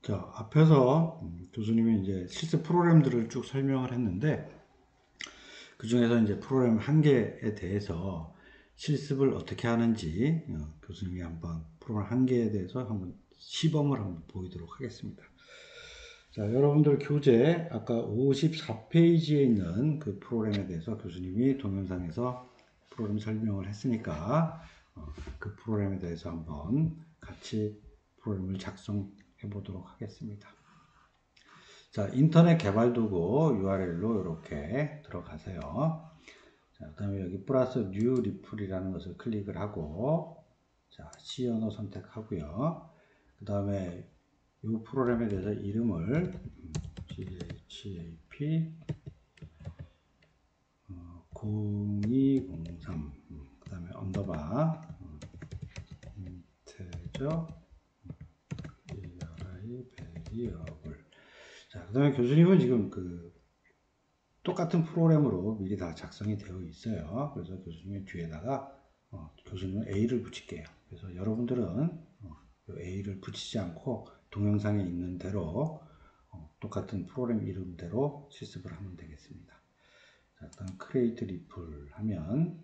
자, 앞에서 교수님이 이제 실습 프로그램들을 쭉 설명을 했는데, 그 중에서 이제 프로그램 한 개에 대해서 실습을 어떻게 하는지 교수님이 한번 프로그램 한 개에 대해서 한번 시범을 한번 보이도록 하겠습니다. 자, 여러분들 교재 아까 54페이지에 있는 그 프로그램에 대해서 교수님이 동영상에서 프로그램 설명을 했으니까 그 프로그램에 대해서 한번 같이 프로그램을 작성해 보도록 하겠습니다. 자, 인터넷 개발 도구 URL로 이렇게 들어가세요. 자, 그 다음에 여기 플러스 뉴 리플이라는 것을 클릭을 하고, 자, C 언어 선택하고요. 그 다음에 이 프로그램에 대해서 이름을 GHAP 0203, 그 다음에 언더바 인테저 베리어블. 자, 그 다음에 교수님은 지금 그 똑같은 프로그램으로 미리 다 작성이 되어 있어요. 그래서 교수님의 뒤에다가 교수님은 A를 붙일게요. 그래서 여러분들은 A를 붙이지 않고 동영상에 있는 대로 똑같은 프로그램 이름대로 실습을 하면 되겠습니다. 자, 일단 create ripple 하면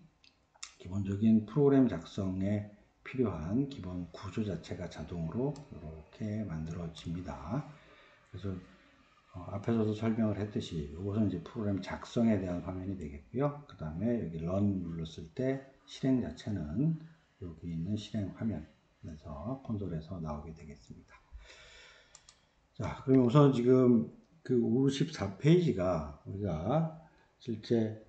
기본적인 프로그램 작성에 필요한 기본 구조 자체가 자동으로 이렇게 만들어집니다. 그래서 앞에서도 설명을 했듯이 이것은 이제 프로그램 작성에 대한 화면이 되겠고요. 그 다음에 여기 run 눌렀을 때 실행 자체는 여기 있는 실행 화면에서 콘솔에서 나오게 되겠습니다. 자, 그럼 우선 지금 그 54페이지가 우리가 실제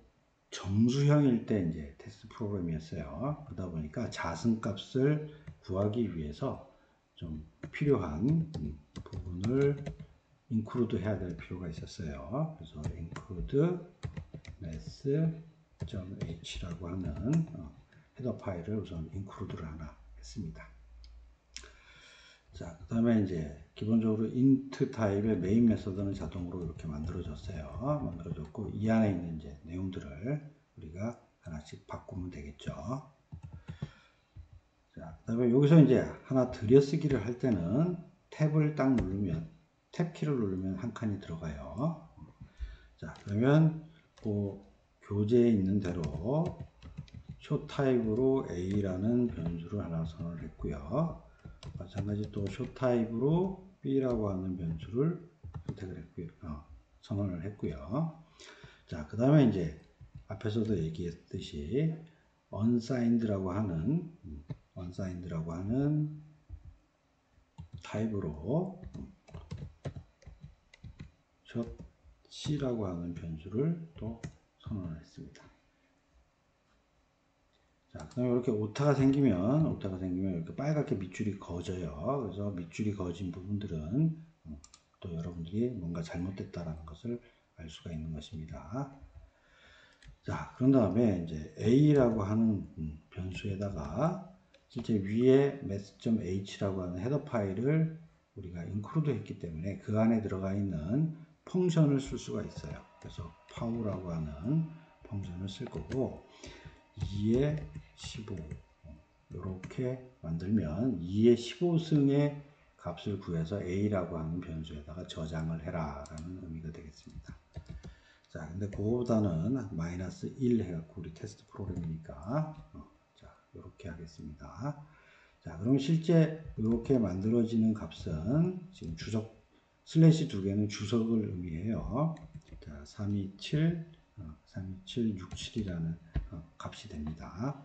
정수형일 때 이제 테스트 프로그램이었어요. 그러다 보니까 자승값을 구하기 위해서 좀 필요한 부분을 include 해야 될 필요가 있었어요. 그래서 include math.h라고 하는 헤더 파일을 우선 include를 하나 했습니다. 자, 그 다음에 이제 기본적으로 int 타입의 메인 메서드는 자동으로 이렇게 만들어졌어요. 만들어졌고 이 안에 있는 이제 내용들을 우리가 하나씩 바꾸면 되겠죠. 자, 그 다음에 여기서 이제 하나 들여쓰기를 할 때는 탭을 딱 누르면 탭 키를 누르면 한 칸이 들어가요. 자, 그러면 그 교재에 있는 대로 쇼 타입으로 A라는 변수를 하나 선언을 했고요. 마찬가지 또 쇼 타입으로 B라고 하는 변수를 선택을 했고요. 선언을 했고요. 자, 그 다음에 이제 앞에서도 얘기했듯이 unsigned라고 하는 타입으로 쇼 C라고 하는 변수를 또 선언을 했습니다. 자, 그 다음에 이렇게 오타가 생기면 이렇게 빨갛게 밑줄이 그어져요. 그래서 밑줄이 그어진 부분들은 또 여러분들이 뭔가 잘못됐다라는 것을 알 수가 있는 것입니다. 자, 그런 다음에 이제 A라고 하는 변수에다가 실제 위에 math.h라고 하는 헤더 파일을 우리가 include 했기 때문에 그 안에 들어가 있는 펑션을 쓸 수가 있어요. 그래서 pow라고 하는 펑션을 쓸 거고 2의 15 이렇게 만들면 2의 15승의 값을 구해서 A라고 하는 변수에다가 저장을 해라 라는 의미가 되겠습니다. 자, 근데 그거보다는 마이너스 1 해갖고 우리 테스트 프로그램이니까 자, 이렇게 하겠습니다. 자, 그럼 실제 이렇게 만들어지는 값은 지금 주석 슬래시 두 개는 주석을 의미해요. 자, 327 67이라는 값이 됩니다.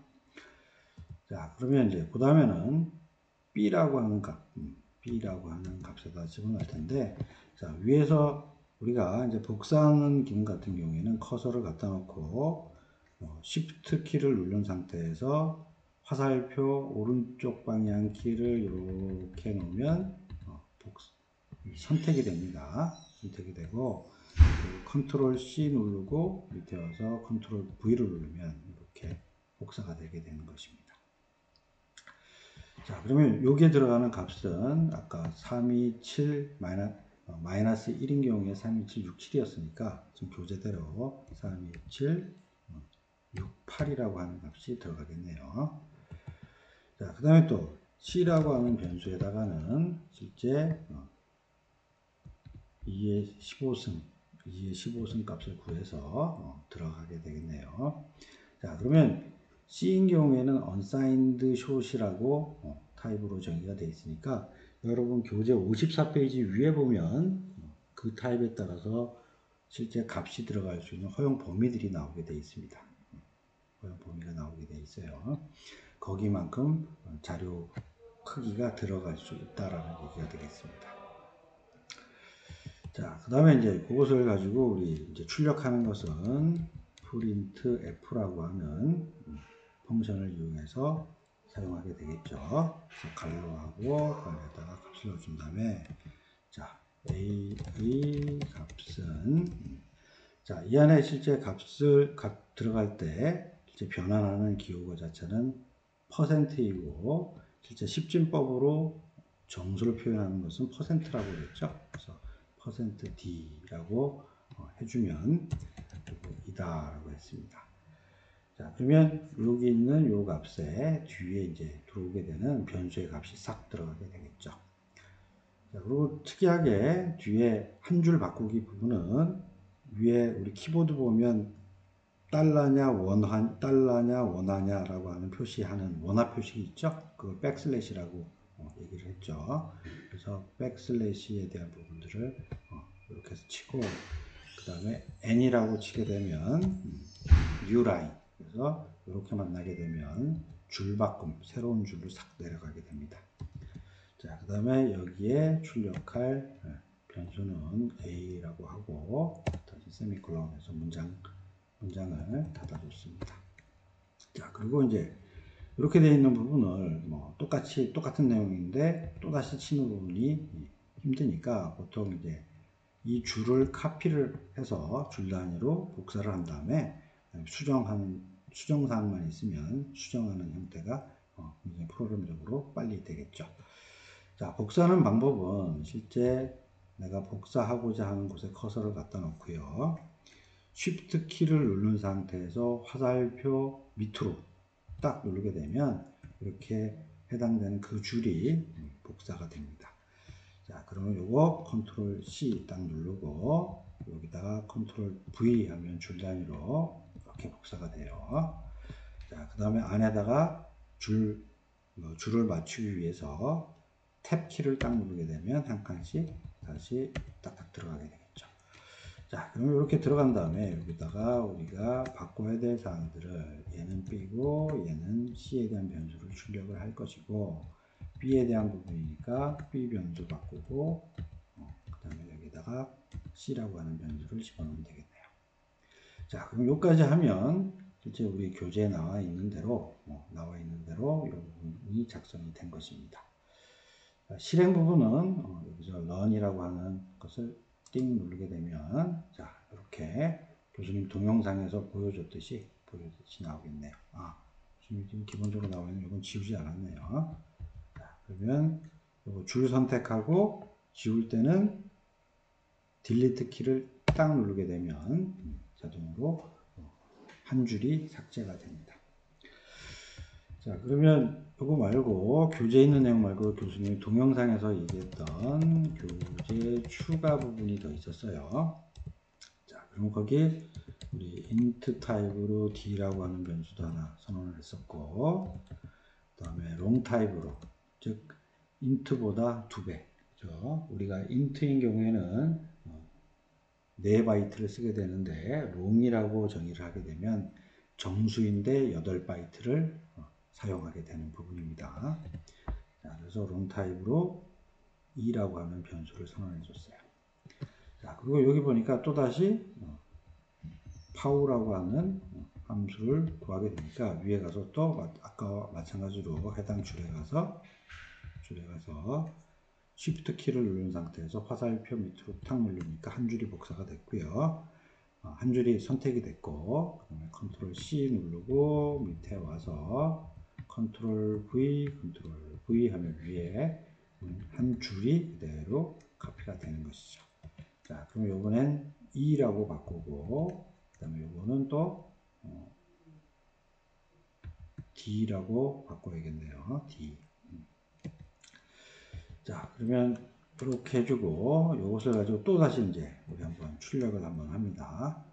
자, 그러면 이제 그 다음에는 B라고 하는 값에다 집어넣을 텐데, 자, 위에서 우리가 이제 복사하는 기능 같은 경우에는 커서를 갖다 놓고 Shift 키를 누른 상태에서 화살표 오른쪽 방향 키를 이렇게 놓으면 선택이 됩니다. 선택이 되고 컨트롤 C 누르고 밑에 와서 컨트롤 V를 누르면 이렇게 복사가 되게 되는 것입니다. 자, 그러면 여기에 들어가는 값은 아까 327 마이너스 1인 경우에 32767이었으니까 지금 교재대로 327 68이라고 하는 값이 들어가겠네요. 자, 그 다음에 또 C라고 하는 변수에다가는 실제 2의 15승 값을 구해서 들어가게 되겠네요. 자, 그러면 C인 경우에는 unsigned short이라고 타입으로 정의가 되어 있으니까 여러분 교재 54페이지 위에 보면 그 타입에 따라서 실제 값이 들어갈 수 있는 허용 범위들이 나오게 되어 있습니다. 허용 범위가 나오게 되어 있어요. 거기만큼 자료 크기가 들어갈 수 있다라는 얘기가 되겠습니다. 자, 그 다음에 이제 그것을 가지고 우리 이제 출력하는 것은 printf라고 하는 펑션을 이용해서 사용하게 되겠죠. 그래서 갈로하고 거기에다가 값을 넣어준 다음에 자, a의 값은 자, 이 안에 실제 값 들어갈 때 실제 변환하는 기호가 자체는 %이고 실제 십진법으로 정수를 표현하는 것은 %라고 그랬죠. 그래서 %d라고 해주면 이다라고 했습니다. 자, 그러면 여기 있는 요 값에 뒤에 이제 들어오게 되는 변수의 값이 싹 들어가게 되겠죠. 자, 그리고 특이하게 뒤에 한 줄 바꾸기 부분은 위에 우리 키보드 보면 달러냐 원하냐라고 하는 표시하는 원화 표시 있죠? 그걸 백슬래시라고 얘기를 했죠. 그래서 백슬래시에 대한 부분들을 이렇게 해서 치고 그 다음에 n이라고 치게 되면 new line 그래서 이렇게 만나게 되면 줄바꿈 새로운 줄로 싹 내려가게 됩니다. 자, 그 다음에 여기에 출력할 변수는 a라고 하고 다시 세미콜론에서 문장을 닫아줬습니다. 자, 그리고 이제 이렇게 되어 있는 부분을 뭐 똑같은 내용인데 또다시 치는 부분이 힘드니까 보통 이제 이 줄을 카피를 해서 줄 단위로 복사를 한 다음에 수정사항만 있으면 수정하는 형태가 굉장히 프로그램적으로 빨리 되겠죠. 자, 복사하는 방법은 실제 내가 복사하고자 하는 곳에 커서를 갖다 놓고요. Shift 키를 누른 상태에서 화살표 밑으로 딱 누르게 되면 이렇게 해당되는 그 줄이 복사가 됩니다. 자, 그러면 요거 컨트롤 C 딱 누르고 여기다가 컨트롤 V 하면 줄 단위로 이렇게 복사가 돼요. 자, 그 다음에 안에다가 줄을 맞추기 위해서 탭 키를 딱 누르게 되면 한 칸씩 다시 딱딱 들어가게 되겠죠. 자, 그러면 이렇게 들어간 다음에 여기다가 우리가 바꿔야 될 사항들을 얘는 B고 얘는 C에 대한 변수를 출력을 할 것이고 B에 대한 부분이니까 B 변수 바꾸고 그 다음에 여기다가 C라고 하는 변수를 집어넣으면 되겠네요. 자, 그럼 여기까지 하면 실제 우리 교재에 나와 있는 대로 이 부분이 작성이 된 것입니다. 자, 실행 부분은 여기서 run이라고 하는 것을 띵 누르게 되면 자, 이렇게 교수님 동영상에서 보여줬듯이 나오겠네요. 지금 기본적으로 나와 있는 이건 지우지 않았네요. 자, 그러면 줄 선택하고 지울 때는 딜리트 키를 딱 누르게 되면 자동으로 한 줄이 삭제가 됩니다. 자, 그러면 이거 말고 교재에 있는 내용 말고 교수님이 동영상에서 얘기했던 교재 추가 부분이 더 있었어요. 자, 그럼 거기 우리 int 타입으로 d라고 하는 변수도 하나 선언을 했었고 그 다음에 long 타입으로 즉 int보다 2배 그죠? 우리가 int인 경우에는 4바이트를 쓰게 되는데 long이라고 정의를 하게 되면 정수인데 8바이트를 사용하게 되는 부분입니다. 자, 그래서 long 타입으로 2라고 하는 변수를 선언해 줬어요. 자, 그리고 여기 보니까 또다시 pow라고 하는 함수를 구하게 되니까 위에 가서 또 아까와 마찬가지로 해당 줄에 가서 Shift 키를 누른 상태에서 화살표 밑으로 탁 누르니까 한 줄이 복사가 됐고요. 한 줄이 선택이 됐고 그 다음에 컨트롤 C 누르고 밑에 와서 컨트롤 V 하면 위에 한 줄이 그대로 카피가 되는 것이죠. 자, 그럼 요번엔 2라고 바꾸고 그 다음에 요거는 또 D라고 바꿔야겠네요. D. 자, 그러면 이렇게 해주고 이것을 가지고 또 다시 이제 우리 한번 출력을 한번 합니다.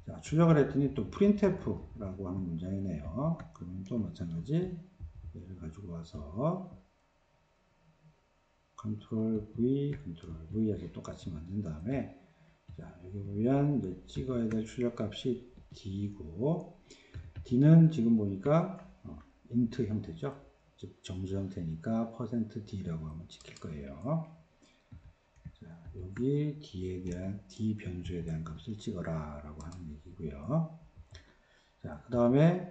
자, 출력을 했더니 또 printf라고 하는 문장이네요. 그러면 또 마찬가지 얘를 가지고 와서 Ctrl V 해서 똑같이 만든 다음에 자, 여기 보면 이제 찍어야 될 출력 값이 D고 D는 지금 보니까 int 형태죠. 즉 정수 형태니까 %D라고 하면 찍힐 거예요. 자, 여기 D 변수에 대한 값을 찍어라 라고 하는 얘기고요. 자, 그 다음에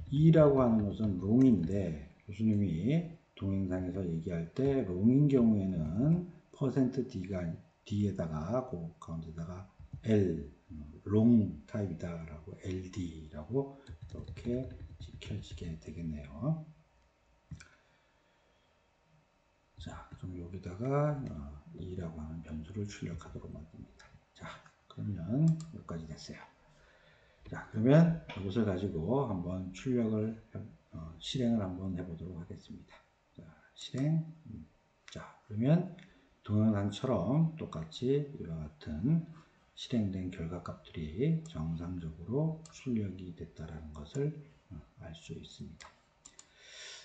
E라고 하는 것은 롱인데 교수님이 동영상에서 얘기할 때 롱인 경우에는 %D가 D에다가 그 가운데다가 L 롱 타입이다 라고 LD라고 이렇게 지켜지게 되겠네요. 자, 그럼 여기다가 E라고 하는 변수를 출력하도록 만듭니다. 자, 그러면 여기까지 됐어요. 자, 그러면 이것을 가지고 한번 출력을 실행을 한번 해보도록 하겠습니다. 자, 실행. 자, 그러면 동영상처럼 똑같이 이와 같은 실행된 결과값들이 정상적으로 출력이 됐다라는 것을 알 수 있습니다.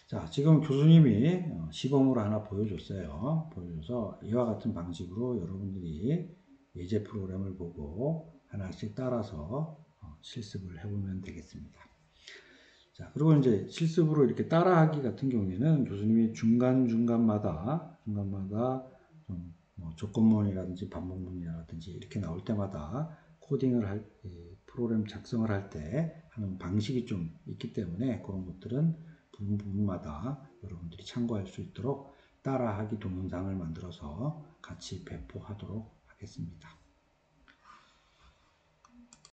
자, 지금 교수님이 시범으로 하나 보여줬어요. 보여줘서 이와 같은 방식으로 여러분들이 예제 프로그램을 보고 하나씩 따라서 실습을 해보면 되겠습니다. 자, 그리고 이제 실습으로 이렇게 따라하기 같은 경우에는 교수님이 중간마다 좀 뭐 조건문이라든지 반복문이라든지 이렇게 나올 때마다 코딩을 프로그램 작성을 할 때 하는 방식이 좀 있기 때문에 그런 것들은 부분마다 여러분들이 참고할 수 있도록 따라하기 동영상을 만들어서 같이 배포하도록 하겠습니다.